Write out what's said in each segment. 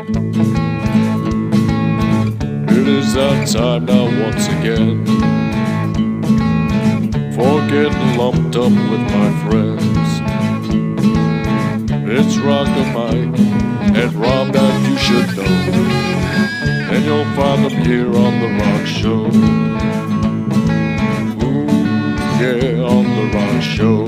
It is that time now once again, for getting lumped up with my friends. It's RockerMike and Rob that you should know, and you'll find them here on the Rock Show. Ooh, yeah, on the Rock Show.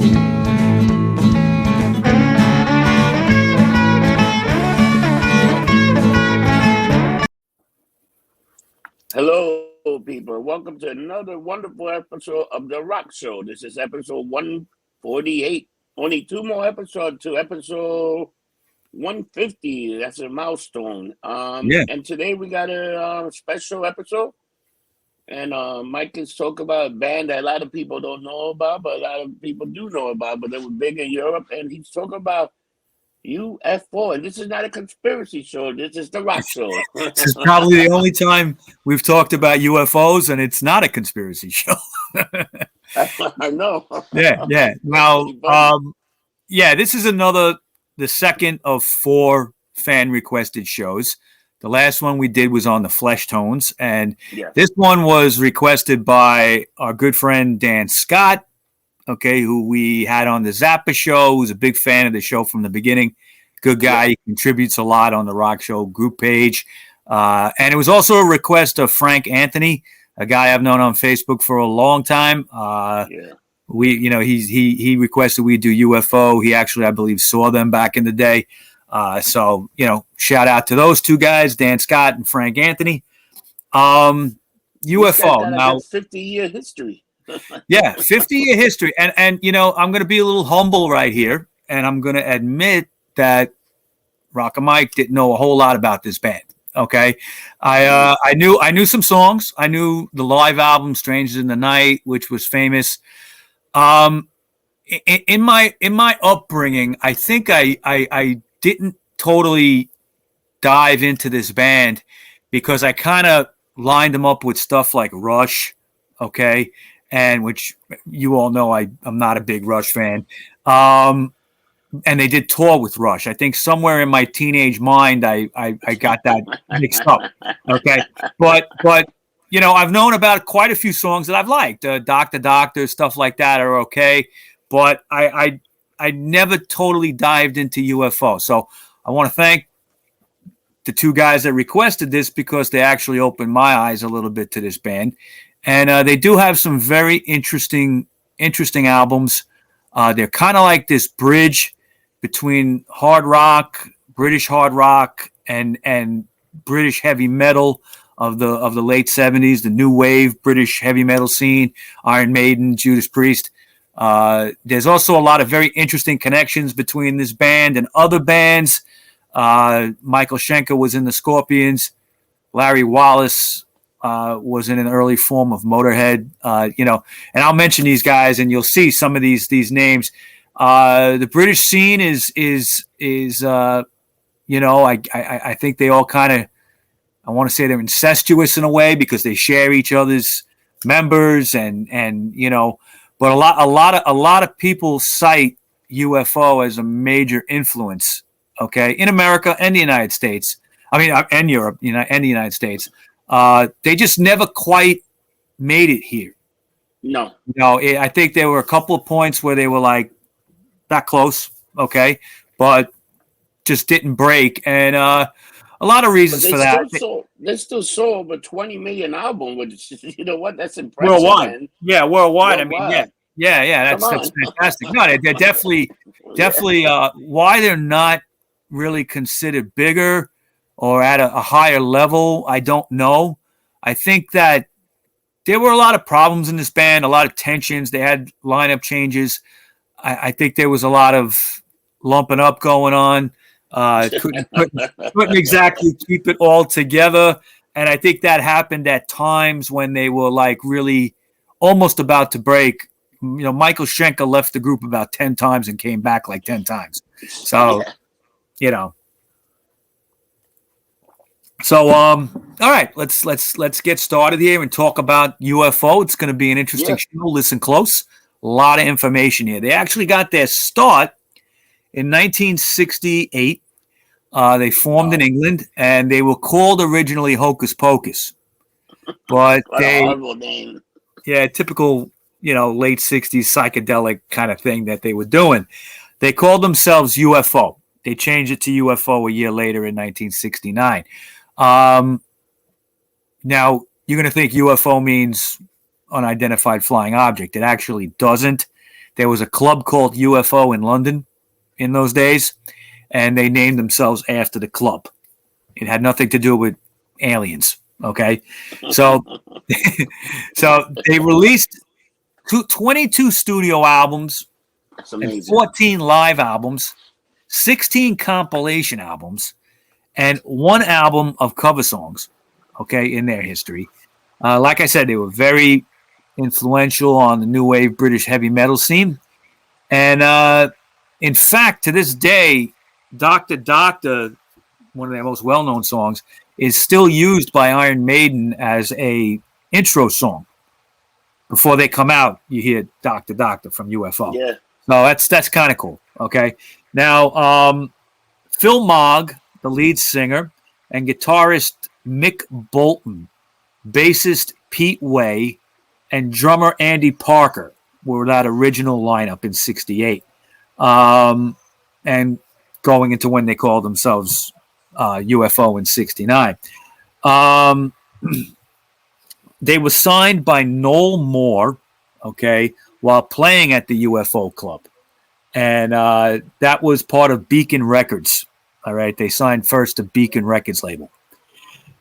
Hello, people. Welcome to another wonderful episode of The Rock Show. This is episode 148. Only two more episodes to episode 150. That's a milestone. And today we got a special episode. And Mike is talking about a band that a lot of people don't know about, but a lot of people do know about, but they were big in Europe. And he's talking about UFO, and this is not a conspiracy show. This is the Rock Show. This is probably the only time we've talked about UFOs, and it's not a conspiracy show. I know. Yeah. Now, this is the second of 4 fan requested shows. The last one we did was on the Flesh Tones, and This one was requested by our good friend Dan Scott. Okay, who we had on the Zappa show, who's a big fan of the show from the beginning. Good guy. He contributes a lot on the Rock Show group page. And it was also a request of Frank Anthony, a guy I've known on Facebook for a long time. He requested we do UFO. He actually, I believe, saw them back in the day. So shout out to those two guys, Dan Scott and Frank Anthony. UFO. Now, 50-year history. 50-year history. And I'm going to be a little humble right here, and I'm going to admit that RockerMike didn't know a whole lot about this band. Okay, I knew some songs. I knew the live album "Strangers in the Night," which was famous. In my upbringing, I think I didn't totally dive into this band because I kind of lined them up with stuff like Rush. Okay. And which you all know I'm not a big Rush fan. And they did tour with Rush. I think somewhere in my teenage mind I got that mixed up. Okay. But I've known about quite a few songs that I've liked. Doctor Doctor, stuff like that are okay. But I never totally dived into UFO. So I want to thank the two guys that requested this because they actually opened my eyes a little bit to this band. And they do have some very interesting albums. They're kind of like this bridge between hard rock, British hard rock, and British heavy metal of the late 70s, the new wave British heavy metal scene, Iron Maiden, Judas Priest. There's also a lot of very interesting connections between this band and other bands. Michael Schenker was in the Scorpions. Larry Wallace was in an early form of Motorhead, and I'll mention these guys, and you'll see some of these names. The British scene is I think they all kind of, I want to say they're incestuous in a way because they share each other's members, and but a lot of people cite UFO as a major influence, okay, in America and the United States. I mean, and Europe, and the United States. They just never quite made it here. No, I think there were a couple of points where they were like that close, okay, but just didn't break, and a lot of reasons for that. They still sold over 20 million albums, which that's impressive. Worldwide, man. Yeah, worldwide. I mean, that's fantastic. No, they're definitely why they're not really considered bigger or at a higher level, I don't know. I think that there were a lot of problems in this band, a lot of tensions. They had lineup changes. I think there was a lot of lumping up going on. Couldn't exactly keep it all together. And I think that happened at times when they were like really almost about to break. Michael Schenker left the group about 10 times and came back like 10 times. So, So, all right, let's get started here and talk about UFO. It's going to be an interesting show. Listen close. A lot of information here. They actually got their start in 1968 They formed in England, and they were called originally Hocus Pocus. But What a horrible name. Yeah, typical, late 60s psychedelic kind of thing that they were doing. They called themselves UFO. They changed it to UFO a year later in 1969. Now, you're going to think UFO means unidentified flying object. It actually doesn't. There was a club called UFO in London in those days, and they named themselves after the club. It had nothing to do with aliens. Okay, so they released 22 studio albums, and 14 live albums, 16 compilation albums, and 1 album of cover songs. Okay, in their history, like I said, they were very influential on the new wave British heavy metal scene, and in fact, to this day, Doctor Doctor, one of their most well-known songs, is still used by Iron Maiden as a intro song. Before they come out, you hear Doctor Doctor from UFO. Yeah. So that's kind of cool. Okay. Now, Phil Mogg, the lead singer, and guitarist Mick Bolton, bassist Pete Way, and drummer Andy Parker were that original lineup in '68. And going into when they called themselves UFO in '69. They were signed by Noel Moore, okay, while playing at the UFO Club. And that was part of Beacon Records. All right, they signed first to Beacon Records label.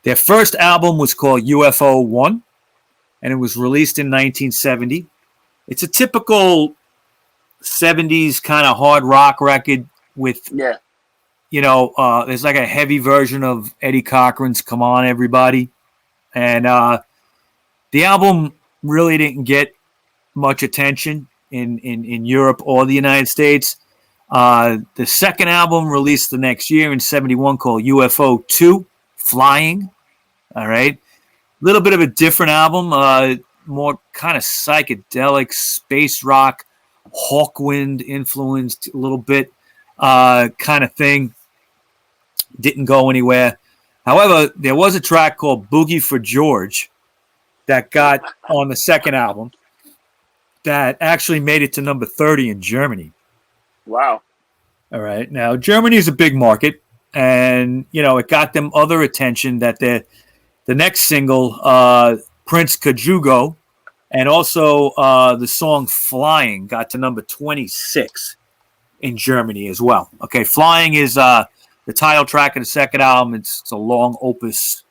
Their first album was called UFO 1, and it was released in 1970. It's a typical 70s kind of hard rock record with, there's like a heavy version of Eddie Cochran's Come On Everybody. And the album really didn't get much attention in Europe or the United States. The second album released the next year in '71 called UFO 2, Flying. All right. A little bit of a different album, more kind of psychedelic, space rock, Hawkwind influenced a little bit kind of thing. Didn't go anywhere. However, there was a track called Boogie for George that got on the second album that actually made it to number 30 in Germany. Wow. All right. Now, Germany is a big market, and, it got them other attention that the next single, Prince Kajugo, and also the song Flying got to number 26 in Germany as well. Okay, Flying is the title track of the second album. It's a long opus,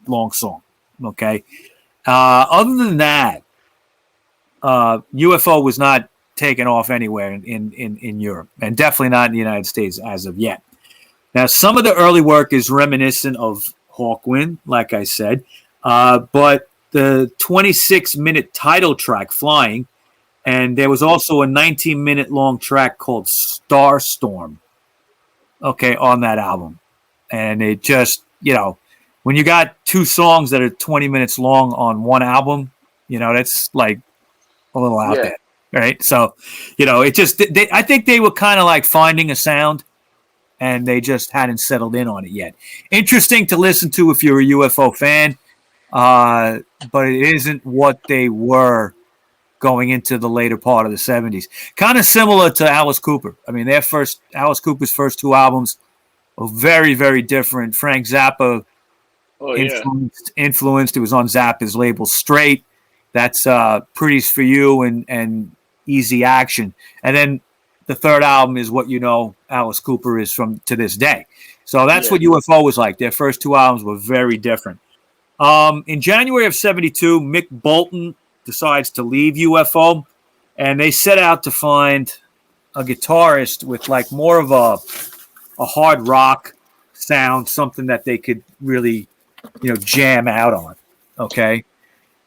long song. Okay. Other than that, UFO was not taken off anywhere in Europe, and definitely not in the United States as of yet. Now, some of the early work is reminiscent of Hawkwind, like I said, but the 26-minute title track, Flying, and there was also a 19-minute long track called Starstorm, okay, on that album. And it just, when you got 2 songs that are 20 minutes long on one album, that's like a little out there, right? So, it just, I think they were kind of like finding a sound, and they just hadn't settled in on it yet. Interesting to listen to if you're a UFO fan, but it isn't what they were going into the later part of the 70s. Kind of similar to Alice Cooper. I mean, Alice Cooper's first 2 albums were very, very different. Frank Zappa influenced. It was on Zappa's label Straight. That's Pretty's for You and Easy Action. And then the third album is what Alice Cooper is from to this day. So that's what UFO was like. Their first 2 albums were very different. In January of '72, Mick Bolton decides to leave UFO, and they set out to find a guitarist with like more of a hard rock sound, something that they could really, jam out on. Okay.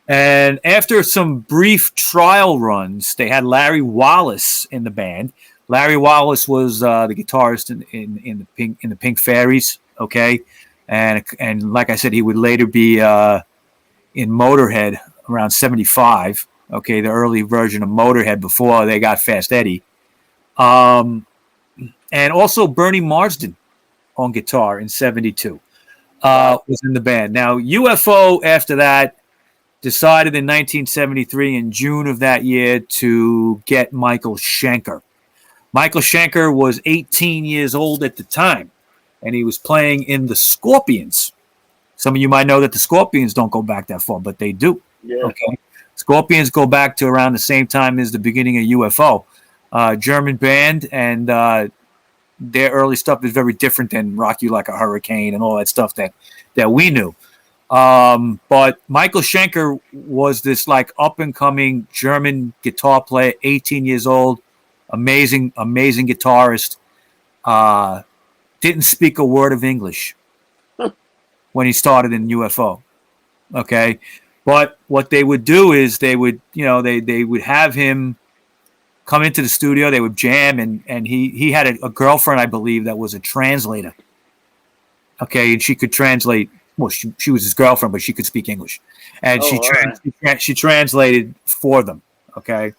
And after some brief trial runs, they had Larry Wallace in the band. Larry Wallace was the guitarist in the Pink Fairies. Okay. And like I said, he would later be in Motorhead around '75. Okay, the early version of Motorhead before they got Fast Eddie. And also Bernie Marsden on guitar in 72. Was in the band. Now, UFO, after that, decided in 1973, in June of that year, to get Michael Schenker. Michael Schenker was 18 years old at the time, and he was playing in the Scorpions. Some of you might know that the Scorpions don't go back that far, but they do. Yeah. Okay. Scorpions go back to around the same time as the beginning of UFO. German band, and their early stuff is very different than Rock You Like a Hurricane and all that stuff that we knew. But Michael Schenker was this like up and coming German guitar player, 18 years old, amazing guitarist. Didn't speak a word of English when he started in UFO. Okay. But what they would do is they would have him come into the studio, they would jam, and he had a girlfriend, I believe, that was a translator. Okay, and she could translate. Well, she was his girlfriend, but she could speak English, and she translated for them. Okay.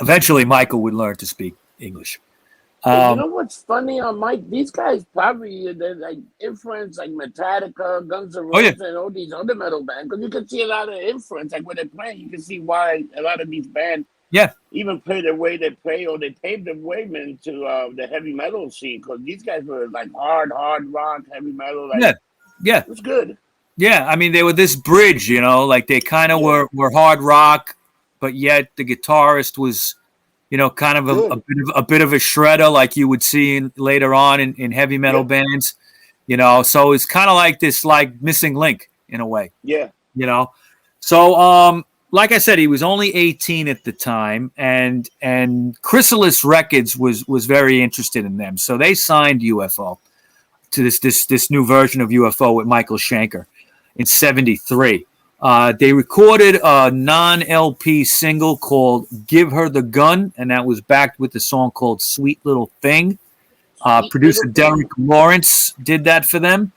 Eventually, Michael would learn to speak English. You know what's funny on Mike? These guys probably they're like influence like Metallica, Guns N' Roses, and all these other metal bands. Because you can see a lot of influence, like when they're playing, you can see why a lot of these bands, even play the way they play, or they paved the way into the heavy metal scene. Because these guys were like hard rock, heavy metal. Like, it was good. Yeah, I mean they were this bridge, like they kind of were hard rock, but yet the guitarist was, kind of a bit of a shredder, like you would see later on in heavy metal bands, So it's kind of like this, like missing link in a way. Yeah. So like I said, he was only 18 at the time, and Chrysalis Records was very interested in them, so they signed UFO to this new version of UFO with Michael Schenker in 73. They recorded a non-LP single called Give Her the Gun, and that was backed with a song called Sweet Little Thing. Producer Derek Lawrence did that for them.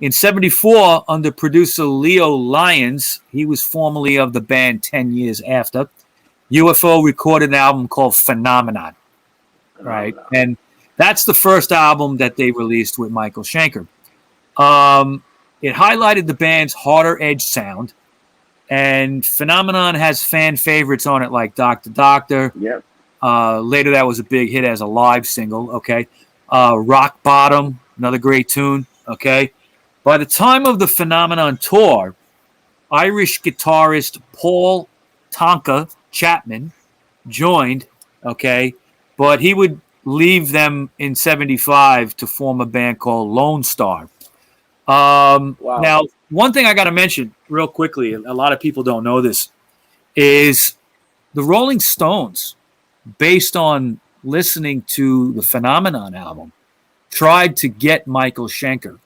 In 74, under producer Leo Lyons, he was formerly of the band 10 years after, UFO recorded an album called Phenomenon. Right? And that's the first album that they released with Michael Schenker. It highlighted the band's harder edge sound, and Phenomenon has fan favorites on it like Dr. Doctor. Yep. Later, that was a big hit as a live single. Okay. Rock Bottom, another great tune. Okay. By the time of the Phenomenon tour, Irish guitarist Paul Tonka Chapman joined. Okay. But he would leave them in 75 to form a band called Lone Star. Now, one thing I got to mention real quickly, a lot of people don't know this, is the Rolling Stones, based on listening to the Phenomenon album, tried to get Michael Schenker.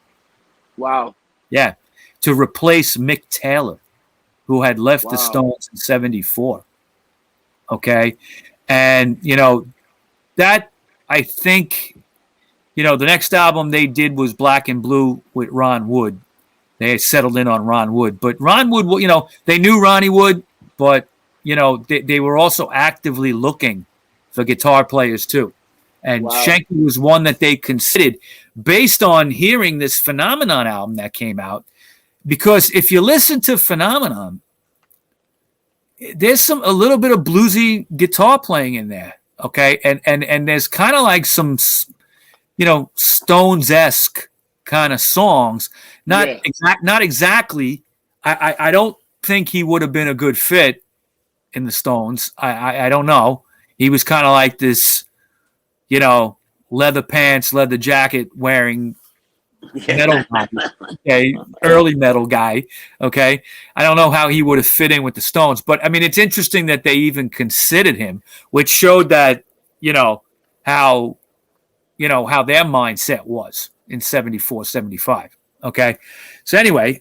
Wow. Yeah, to replace Mick Taylor, who had left the Stones in 74. Okay. And, that, I think, the next album they did was Black and Blue with Ron Wood. They had settled in on Ron Wood. But Ron Wood, they knew Ronnie Wood, but, they were also actively looking for guitar players too. And Schenker was one that they considered based on hearing this Phenomenon album that came out. Because if you listen to Phenomenon, there's a little bit of bluesy guitar playing in there. Okay. And there's kind of like some, Stones-esque kind of songs. Not exactly. I don't think he would have been a good fit in the Stones. I don't know. He was kind of like this, leather pants, leather jacket wearing metal guy. Okay, early metal guy. Okay. I don't know how he would have fit in with the Stones, but I mean, it's interesting that they even considered him, which showed that, how their mindset was in 74, 75. Okay. So anyway,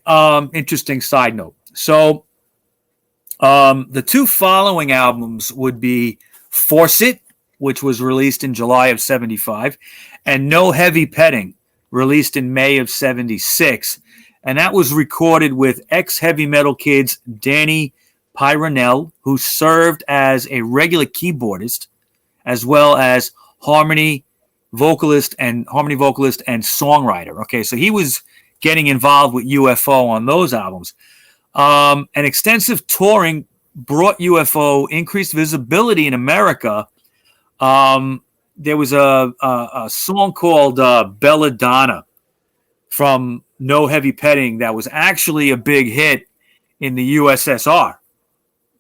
interesting side note. So the two following albums would be Force It, which was released in July of 75, and No Heavy Petting, released in May of 76. And that was recorded with ex-heavy metal kids Danny Pyronell, who served as a regular keyboardist, as well as Harmony vocalist and harmony vocalist and songwriter. Okay, so he was getting involved with UFO on those albums. And extensive touring brought UFO increased visibility in America. There was a song called Belladonna from No Heavy Petting that was actually a big hit in the USSR,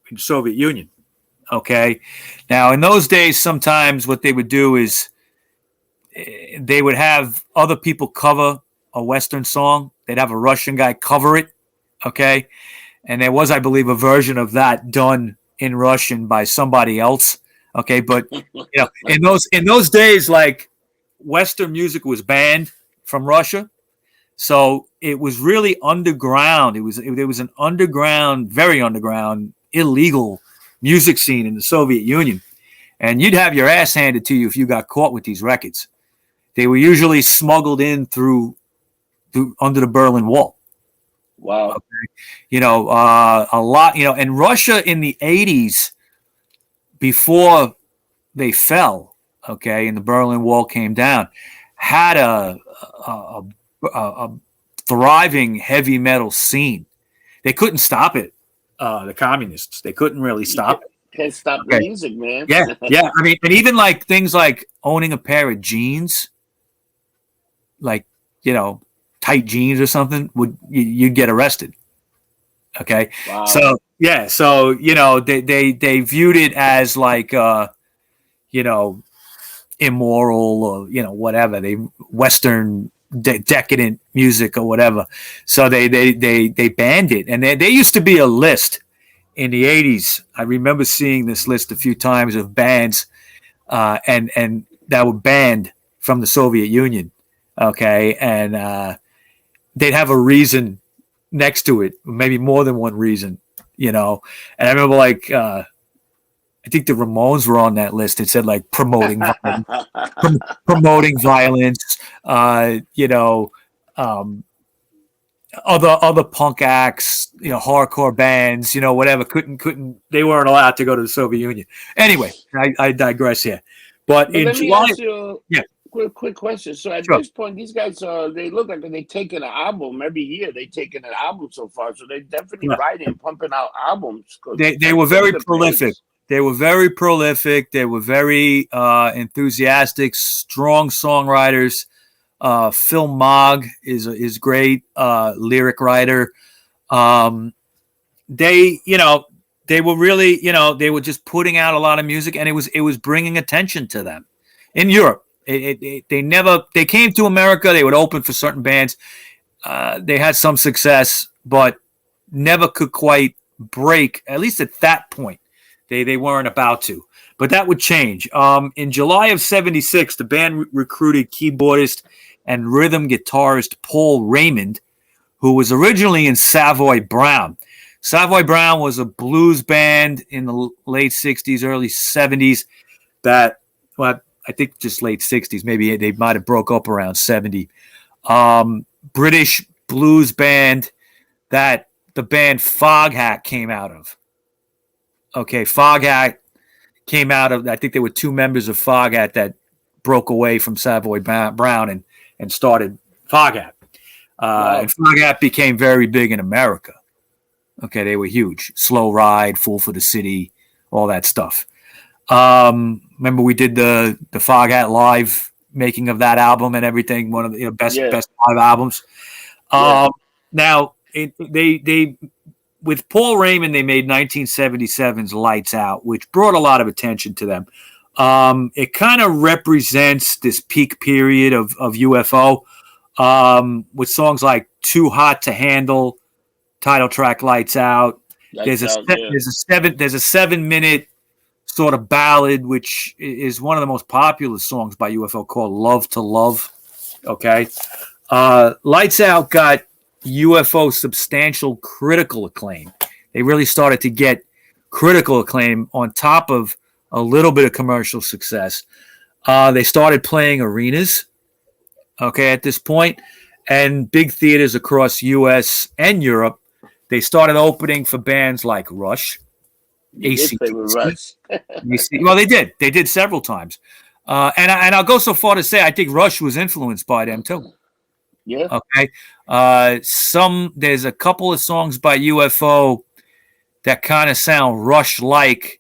in the Soviet Union. Okay. Now, in those days, sometimes what they would do is they would have other people cover a Western song. They'd have a Russian guy cover it. Okay. And there was, I believe, a version of that done in Russian by somebody else. Okay. But, in those days, like, Western music was banned from Russia. So it was really underground. It was an underground, very underground, illegal music scene in the Soviet Union. And you'd have your ass handed to you if you got caught with these records. They were usually smuggled in through under the Berlin Wall. Wow. Okay. A lot, and Russia in the 80s, before they fell, okay, and the Berlin Wall came down, had a thriving heavy metal scene. They couldn't stop it. The communists, they couldn't really stop it. Can't stop the music, man. Yeah. I mean, and even like things like owning a pair of jeans, like, tight jeans or something, you'd get arrested. Okay. Wow. So yeah. So, they viewed it as like, immoral or, whatever, they Western decadent music or whatever. So they banned it. And there used to be a list in the 80s. I remember seeing this list a few times of bands and that were banned from the Soviet Union. Okay. And they'd have a reason next to it, maybe more than one reason, And I remember, like, I think the Ramones were on that list. It said, like, promoting violence, other punk acts, hardcore bands, whatever, they weren't allowed to go to the Soviet Union. Anyway, I digress here. But in July, quick question. So at this point, these guys they look like they're taking an album every year. They're taking an album so far, so they're definitely writing and pumping out albums. They were very prolific. They were very prolific. They were very enthusiastic, strong songwriters. Phil Mogg is great lyric writer. They were really, they were just putting out a lot of music, and it was bringing attention to them in Europe. They came to America. They would open for certain bands. They had some success, but never could quite break, at least at that point. They weren't about to, but that would change. In July of '76, the band recruited keyboardist and rhythm guitarist Paul Raymond, who was originally in Savoy Brown. Savoy Brown was a blues band in the late 60s, early 70s that, well, I think just late 60s. Maybe they might have broke up around 70. British blues band that the band Foghat came out of. Okay, Foghat came out of, I think there were two members of Foghat that broke away from Savoy Brown and started Foghat. And Foghat became very big in America. Okay, they were huge. Slow Ride, Fool for the City, all that stuff. Remember we did the Foghat live making of that album and everything, one of the best live albums. Now, they with Paul Raymond, they made 1977's Lights Out, which brought a lot of attention to them. It kind of represents this peak period of UFO with songs like Too Hot to Handle, title track Lights Out. There's a 7-minute sort of ballad, which is one of the most popular songs by UFO, called Love to Love. Okay. Lights Out got UFO substantial critical acclaim. They really started to get critical acclaim on top of a little bit of commercial success. They started playing arenas, okay, at this point, and big theaters across U.S. and Europe. They started opening for bands like Rush, AC. Well, Well, they did. They did several times. And I'll go so far to say I think Rush was influenced by them too. Yeah. Okay. There's a couple of songs by UFO that kind of sound Rush-like,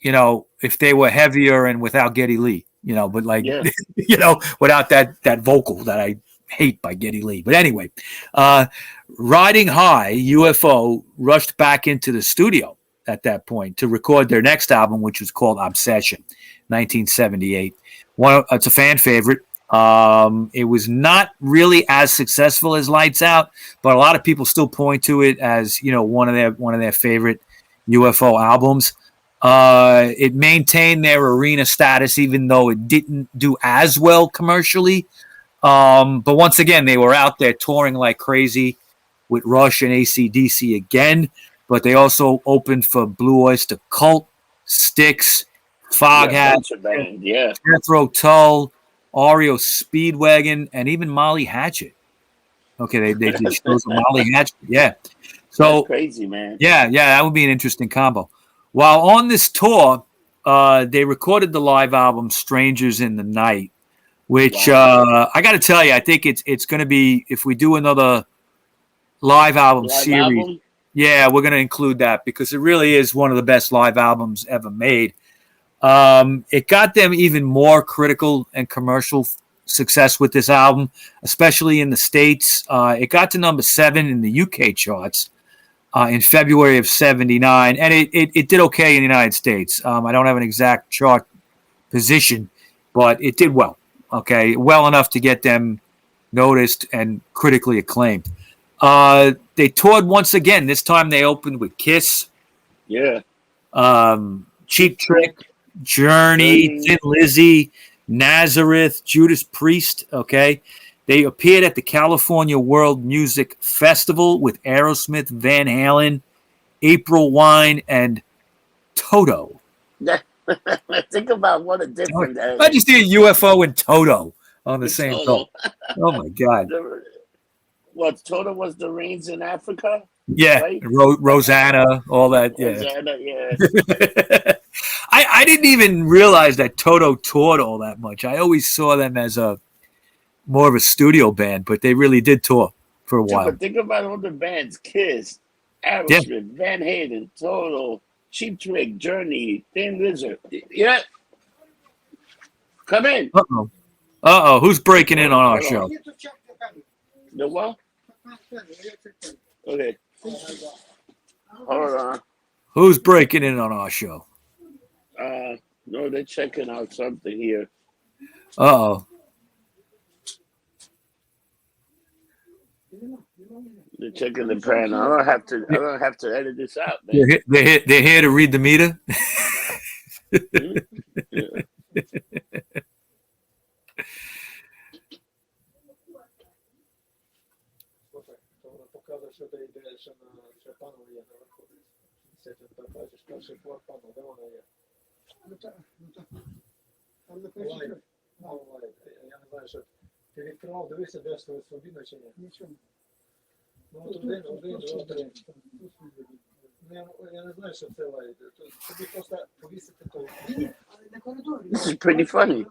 if they were heavier and without Geddy Lee, but like, Yeah. without that vocal that I hate by Geddy Lee. But anyway, riding high, UFO rushed back into the studio at that point to record their next album, which was called Obsession, 1978. It's a fan favorite. It was not really as successful as Lights Out, but a lot of people still point to it as one of their favorite UFO albums. It maintained their arena status, even though it didn't do as well commercially. But once again, they were out there touring like crazy with Rush and AC/DC again. But they also opened for Blue Oyster Cult, Styx, Foghat, Jethro Tull, REO Speedwagon, and even Molly Hatchet. Okay, they did shows with Molly Hatchet. Yeah. So that's crazy, man. Yeah, that would be an interesting combo. While on this tour, they recorded the live album Strangers in the Night, which I got to tell you, I think it's going to be, if we do another live album series, yeah, we're going to include that because it really is one of the best live albums ever made. It got them even more critical and commercial success with this album, especially in the States. It got to number 7 in the UK charts in February of 79, and it did okay in the United States. I don't have an exact chart position, but it did well. Okay, well enough to get them noticed and critically acclaimed. They toured once again. This time they opened with Kiss. Yeah. Cheap Trick, Journey, Thin Lizzy, Nazareth, Judas Priest. Okay. They appeared at the California World Music Festival with Aerosmith, Van Halen, April Wine, and Toto. Think about what a difference. I just see a UFO and Toto on the same bill. Oh my God. What, Toto was the Rains in Africa? Yeah, right? Rosanna, all that. Yeah. Rosanna, yeah. I didn't even realize that Toto toured all that much. I always saw them as more of a studio band, but they really did tour for a while. But think about all the bands: Kiss, Aerosmith, Van Halen, Toto, Cheap Trick, Journey, Thin Lizzy. Yeah. Come in. Uh-oh. Who's breaking in on our show? The what? Okay. Hold on. Who's breaking in on our show? No, they're checking out something here. Uh-oh. They're checking the panel. I don't have to edit this out, man. They're here to read the meter. Yeah. Я не знаю, що ти відкривав, дивися, де свою свобідну чи ні? Нічого. Ну, от один, два. Я не знаю, що це лайт. Тобі просто повісити той. Але на коридорі. This is pretty funny.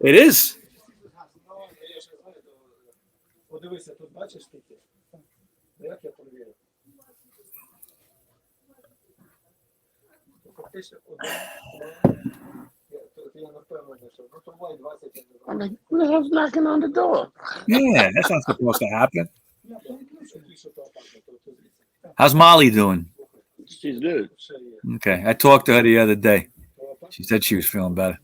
It is. Ну, я ж не знаю, подивися, тут бачиш скільки? Як я перевірю? Фактично, я не впевнений, що ну, то лайт 20, я не знаю. I'm like, who the hell's knocking on the door? Yeah, that's not supposed to happen. How's Molly doing? She's good. Okay, I talked to her the other day. She said she was feeling better.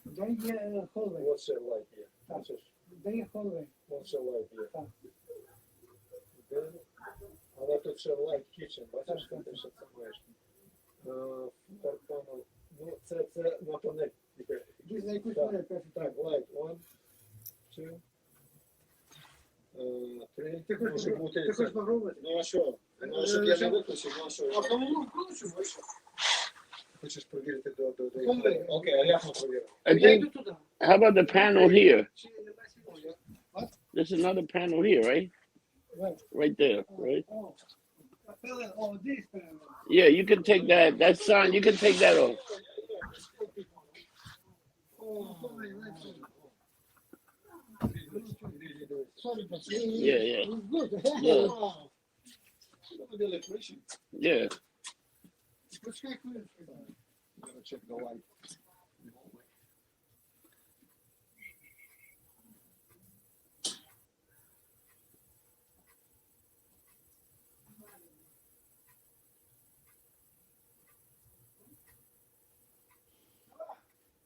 Де є холвей? Ось ще лайт є. Де є холвей? Ось ще лайт є. Але тут ще лайт кічен. Бачиш, там ти ще це маєш. Ну, це на панель. Так, лайт. 1, 2, 3. Ти хочеш попробувати? Ну, а що? Ну, щоб я не виключив, ну, а що? А кому вкручу, бачиш? Хочеш провірити до Окей, а як ми провіримо? I think, how about the panel here? There's another panel here, right? Right there, right? Yeah, you can take that sign, you can take that off. Yeah. Yeah. Check the light.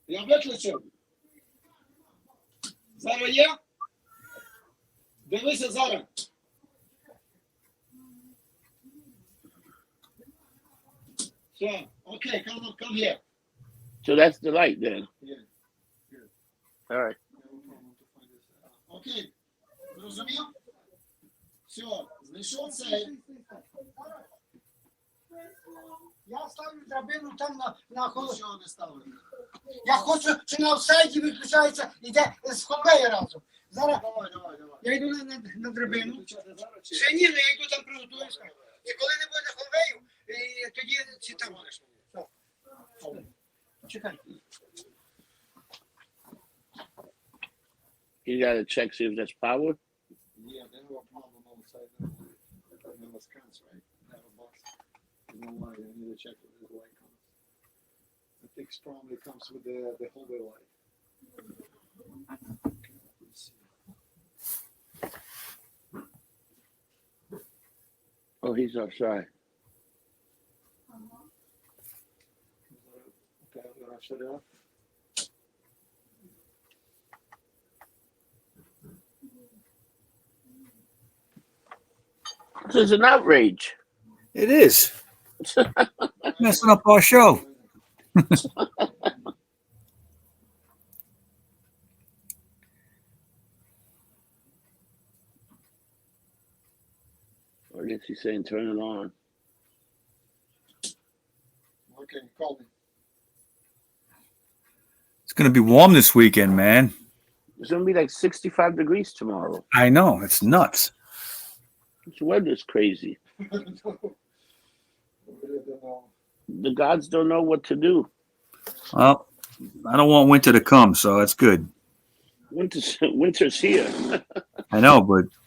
Я виключив. Зараз є? Дивися зараз. Все, окей, come here. So that's the light then. Yeah. All right. Окей, зрозумів? Все, знайшов цей. Я ставлю драбину там на холод. Нічого не ставив. Я хочу, чи на офсайді виключається, іде з конвеєр разом. Зараз Давай. я йду на драбину. Включати зараз чи? Ще ні, я йду там приготуюся. І коли не буде конвею, тоді ці там. Чекай. You gotta check, see if there's power. Yeah, they have a problem outside. There was cans, right? They have a box. You know why? I need to check if the light comes. I think probably comes with the hallway light. Let's see. Oh, he's outside. Okay, I'm gonna shut it off. This is an outrage. It is. Messing up our show. I guess he's saying turn it on. Okay, call me. It's going to be warm this weekend, man. It's gonna be like 65 degrees tomorrow. I know. It's nuts. This weather's crazy. I really don't know. The gods don't know what to do. Well, I don't want winter to come, so that's good. Winter's here. I know, but it's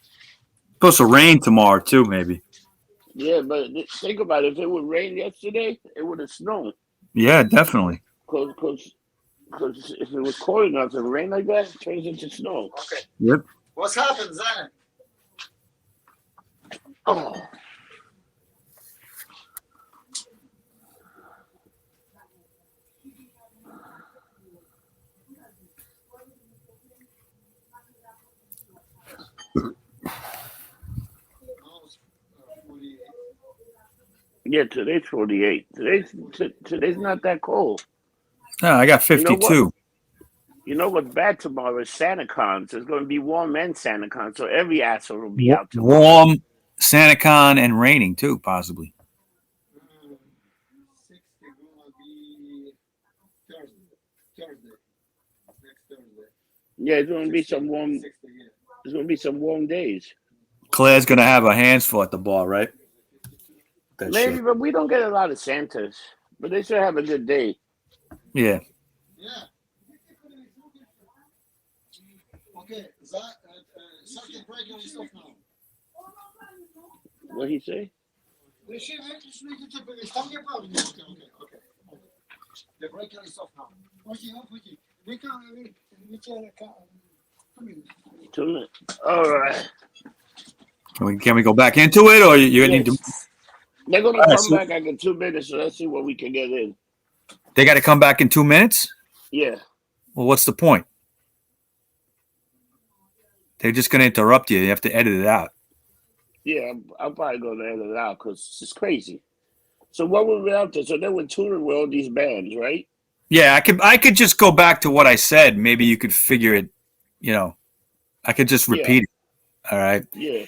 supposed to rain tomorrow too, maybe. Yeah, but think about it. If it would rain yesterday, it would have snowed. Yeah, definitely. Because if it was cold enough and rain like that, it turns into snow. Okay. Yep. What's happened, Zan? Oh. Yeah, today's 48. Today's not that cold. No, I got 52. You know what's bad tomorrow is SantaCon. So it's going to be warm and SantaCon. So every asshole will be out tomorrow. Warm, SantaCon, and raining too, possibly. 60 gonna be Thursday. Next Thursday. Yeah, it's going to be some warm. 60, yeah. There's going to be some warm days. Claire's going to have her hands full at the bar, right? That Maybe, shit. but we don't get a lot of Santas. But they should have a good day. Yeah. Yeah. Okay, circuit breaker is off now. What he say? Лиши виключно зацепились, там є правильно. Okay. The breaker is off now. Окей. Two minutes. All right. Can we go back into it, or you need to? They're going to All right, come so- back in 2 minutes, so let's see what we can get in. They got to come back in 2 minutes. Yeah. Well, what's the point? They're just going to interrupt you. You have to edit it out. Yeah, I'm probably going to edit it out because it's crazy. So what were we out there? So they were touring with all these bands, right? Yeah, I could just go back to what I said. Maybe you could figure it. You know, I could just repeat it. All right. Yeah.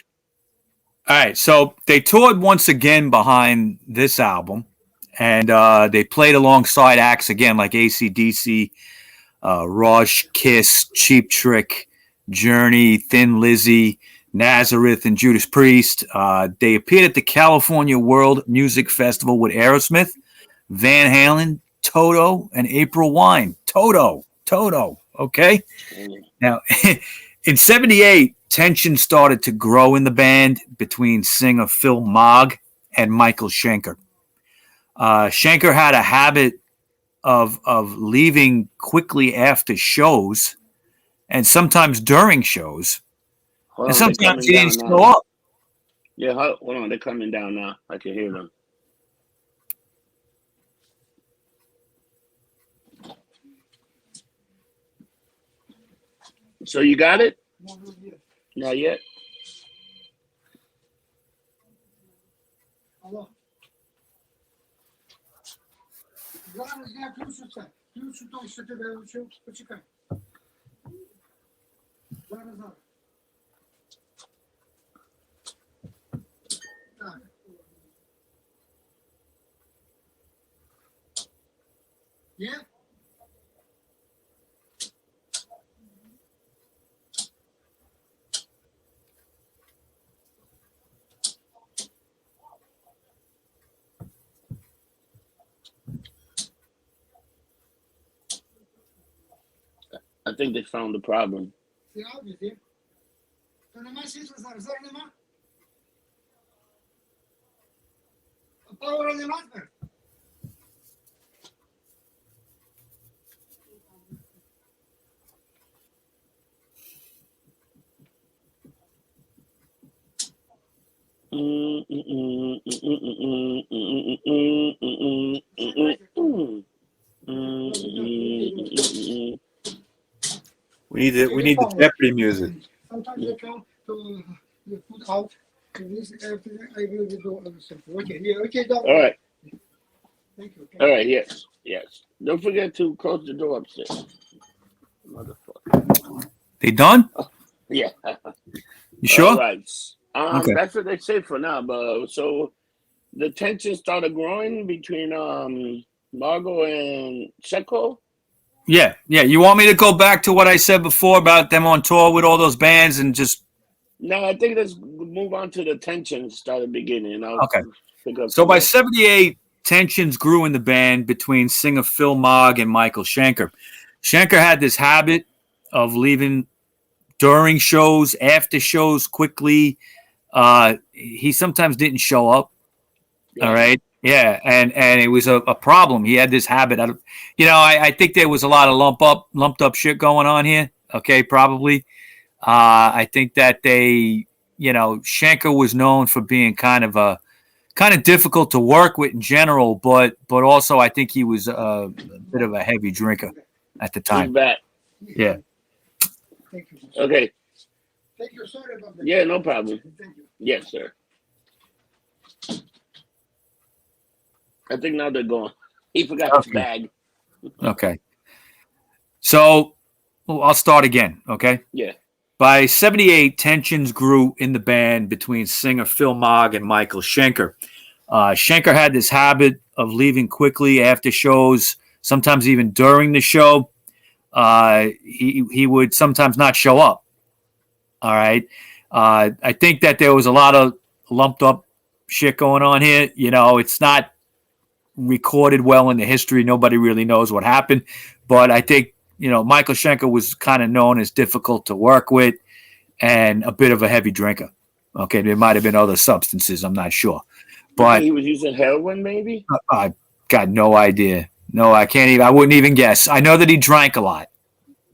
All right. So they toured once again behind this album, and they played alongside acts again like AC/DC, Rush, Kiss, Cheap Trick, Journey, Thin Lizzy, Nazareth, and Judas Priest. They appeared at the California World Music Festival with Aerosmith, Van Halen, Toto, and April Wine. Toto. Okay. Now, in '78, tension started to grow in the band between singer Phil Mogg and Michael Schenker. Schenker had a habit of leaving quickly after shows and sometimes during shows. Hold And on, they're sometimes coming he didn't down show now. up. Yeah, hold on, they're coming down now. I can hear them. So you got it? Not yet. Алло. Зараз я включуся. Включу то, що тебе вчив. Почекай. Зараз. Так. Є? I think they found the problem. Ти аудіо, ти? То нема світла зараз? Зараз нема? Пауера нема тепер? We need the Jeopardy music. Sometimes I come to put out this everything I will do something. Okay, yeah, okay, don't. All right. Thank you. All right, yes. Don't forget to close the door upstairs. Motherfucker. They done? Yeah. You sure? All right. Okay. That's what they say for now. But so the tension started growing between Margot and Checo. Yeah. You want me to go back to what I said before about them on tour with all those bands and just... No, I think let's move on to the tension started beginning. Okay. So by '78, tensions grew in the band between singer Phil Mogg and Michael Schenker. Schenker had this habit of leaving during shows, after shows quickly. He sometimes didn't show up. Yeah. All right. Yeah. And it was a problem. He had this habit. I think there was a lot of lumped up shit going on here. Okay. Probably. I think that Schenker was known for being kind of difficult to work with in general, but also I think he was a bit of a heavy drinker at the time. He's back. Yeah. Thank you. Okay. Thank you. Sorry about that. Yeah, no problem. Thank you. Yes, sir. I think now they're gone. He forgot his bag. Okay. So I'll start again. Okay. Yeah. By '78, tensions grew in the band between singer Phil Mogg and Michael Schenker. Schenker had this habit of leaving quickly after shows, sometimes even during the show. He would sometimes not show up. All right. I think that there was a lot of lumped up shit going on here. It's not recorded well in the history. Nobody really knows what happened. But I think, Michael Schenker was kind of known as difficult to work with and a bit of a heavy drinker. Okay. There might have been other substances. I'm not sure. But he was using heroin, maybe? I got no idea. No, I can't even. I wouldn't even guess. I know that he drank a lot.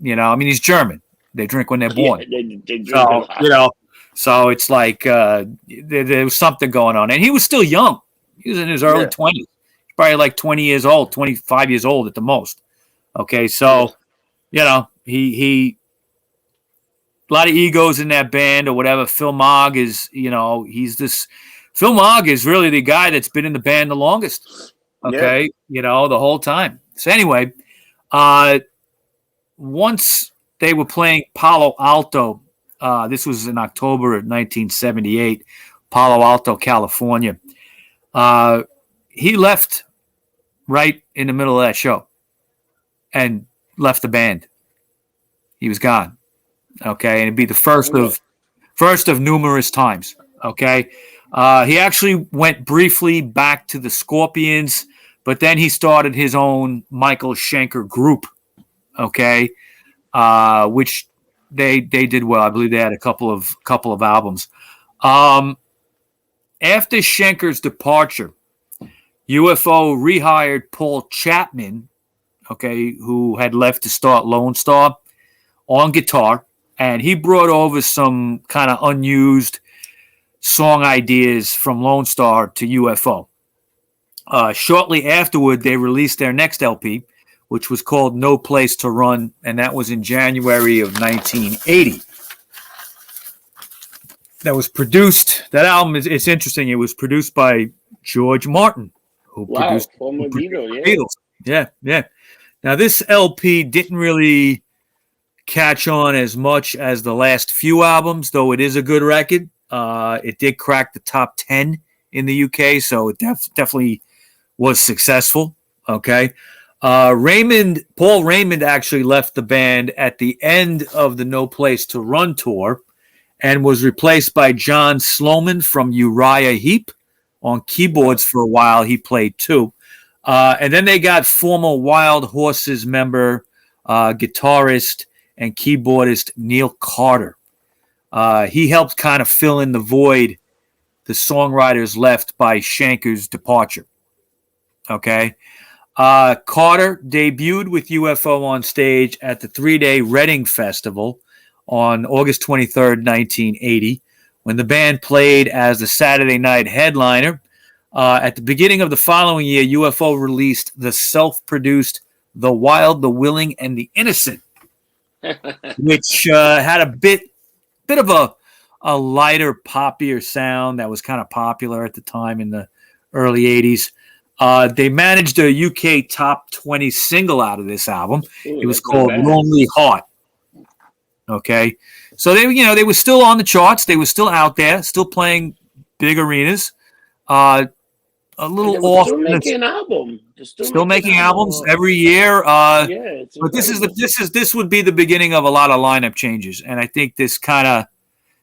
He's German. They drink when they're born. Yeah, they drink a lot. So it's like there was something going on. And he was still young. He was in his early 20s. Probably like 20 years old, 25 years old at the most. Okay, so, he a lot of egos in that band or whatever. Phil Mogg is, Phil Mogg is really the guy that's been in the band the longest. Okay, the whole time. So anyway, once they were playing Palo Alto, this was in October of 1978, Palo Alto, California. He left right in the middle of that show and left the band. He was gone. Okay, and it'd be the first of numerous times. Okay, he actually went briefly back to the Scorpions, but then he started his own Michael Schenker group. Okay, which they did well. I believe they had a couple of albums. After Schenker's departure, UFO rehired Paul Chapman, okay, who had left to start Lone Star, on guitar, and he brought over some kind of unused song ideas from Lone Star to UFO. Shortly afterward, they released their next LP, which was called No Place to Run, and that was in January of 1980. That album, it's interesting, it was produced by George Martin, who produced former Beatle, Beatles. Yeah. Now, this LP didn't really catch on as much as the last few albums, though it is a good record. It did crack the top 10 in the UK, so it definitely was successful. Okay. Paul Raymond actually left the band at the end of the No Place to Run tour and was replaced by John Sloman from Uriah Heep on keyboards for a while. He played too. And then they got former Wild Horses member, guitarist, and keyboardist Neil Carter. He helped kind of fill in the void the songwriters left by Schenker's departure. Okay. Carter debuted with UFO on stage at the 3-day Reading Festival on August 23rd, 1980, when the band played as the Saturday night headliner. At the beginning of the following year, UFO released the self-produced The Wild, the Willing, and the Innocent, which had a bit of a lighter, poppier sound that was kind of popular at the time in the early 80s. They managed a UK top 20 single out of this album. It was called Lonely Heart. Okay. So they were still on the charts. They were still out there, still playing big arenas. A little off. Still making albums. Still making albums every year. But this would be the beginning of a lot of lineup changes, and I think this kind of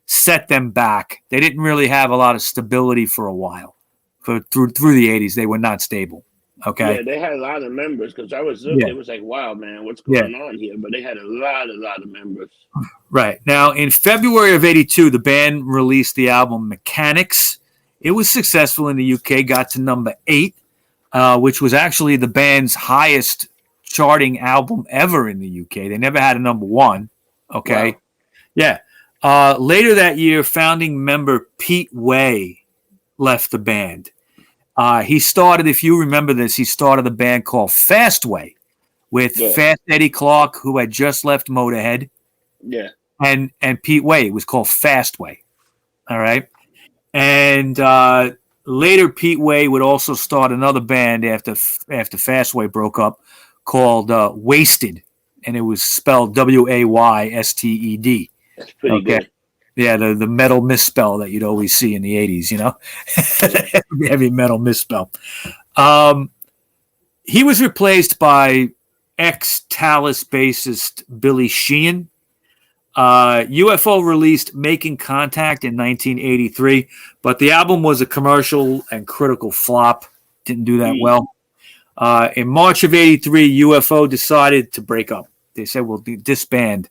set them back. They didn't really have a lot of stability for a while. Through the 80s, they were not stable. Okay. Yeah, they had a lot of members because I was looking. It was like, wow, man, what's going on here? But they had a lot of members. Right. Now, in February of 82, the band released the album Mechanics. It was successful in the UK, got to number 8, which was actually the band's highest charting album ever in the UK. They never had a number 1. Okay. Wow. Yeah. Later that year, founding member Pete Way left the band. He started, if you remember this, he started a band called Fastway with Fast Eddie Clark, who had just left Motorhead. Yeah. And Pete Way. It was called Fastway. All right. And later, Pete Way would also start another band after Fastway broke up called Wasted. And it was spelled Waysted. That's pretty good. Yeah, the metal misspell that you'd always see in the 80s, you know? Heavy metal misspell. He was replaced by ex-Talus bassist Billy Sheehan. UFO released Making Contact in 1983, but the album was a commercial and critical flop. Didn't do that well. In March of 83, UFO decided to break up. They said, we'll disband.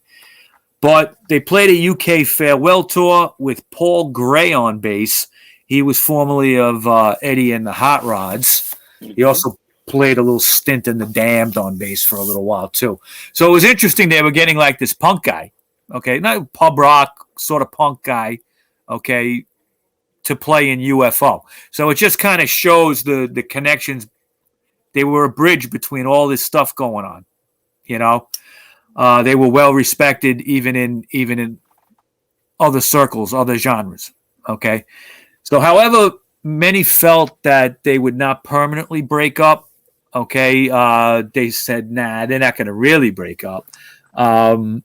But they played a UK farewell tour with Paul Gray on bass. He was formerly of Eddie and the Hot Rods. He also played a little stint in the Damned on bass for a little while, too. So it was interesting. They were getting like this punk guy, okay, not pub rock, sort of punk guy, okay, to play in UFO. So it just kind of shows the connections. They were a bridge between all this stuff going on, you know. They were well respected even in other circles, other genres. Okay. So however, many felt that they would not permanently break up. Okay. They said, nah, they're not going to really break up. There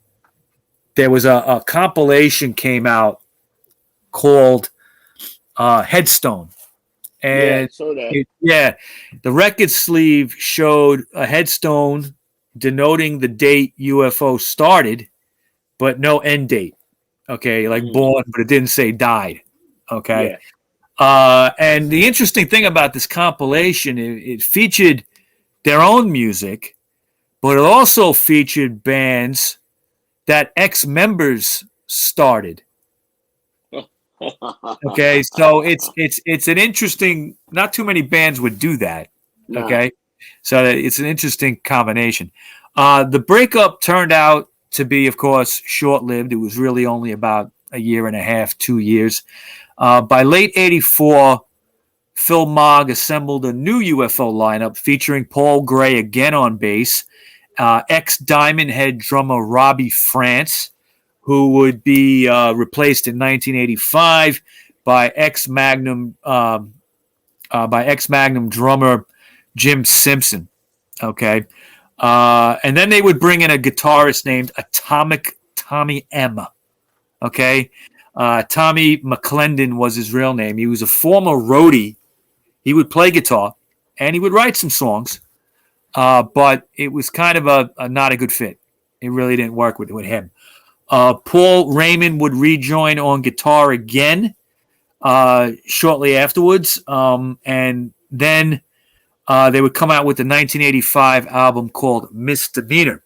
was a compilation came out called Headstone. And so that. the record sleeve showed a headstone denoting the date UFO started, but no end date. Okay, like born, but it didn't say died. Okay. And the interesting thing about this compilation, it featured their own music, but it also featured bands that ex-members started. Okay, so it's an interesting. Not too many bands would do that. No. Okay, so it's an interesting combination. The breakup turned out to be, of course, short-lived. It was really only about a year and a half, 2 years. By late '84, Phil Mogg assembled a new UFO lineup featuring Paul Gray again on bass, ex-Diamond Head drummer Robbie France, who would be replaced in 1985 by ex-Magnum drummer Jim Simpson. Okay, and then they would bring in a guitarist named Atomic Tommy M. Okay, Tommy McClendon was his real name. He was a former roadie. He would play guitar and he would write some songs, but it was kind of a not a good fit. It really didn't work with him. Paul Raymond would rejoin on guitar again shortly afterwards, and then they would come out with the 1985 album called Misdemeanor.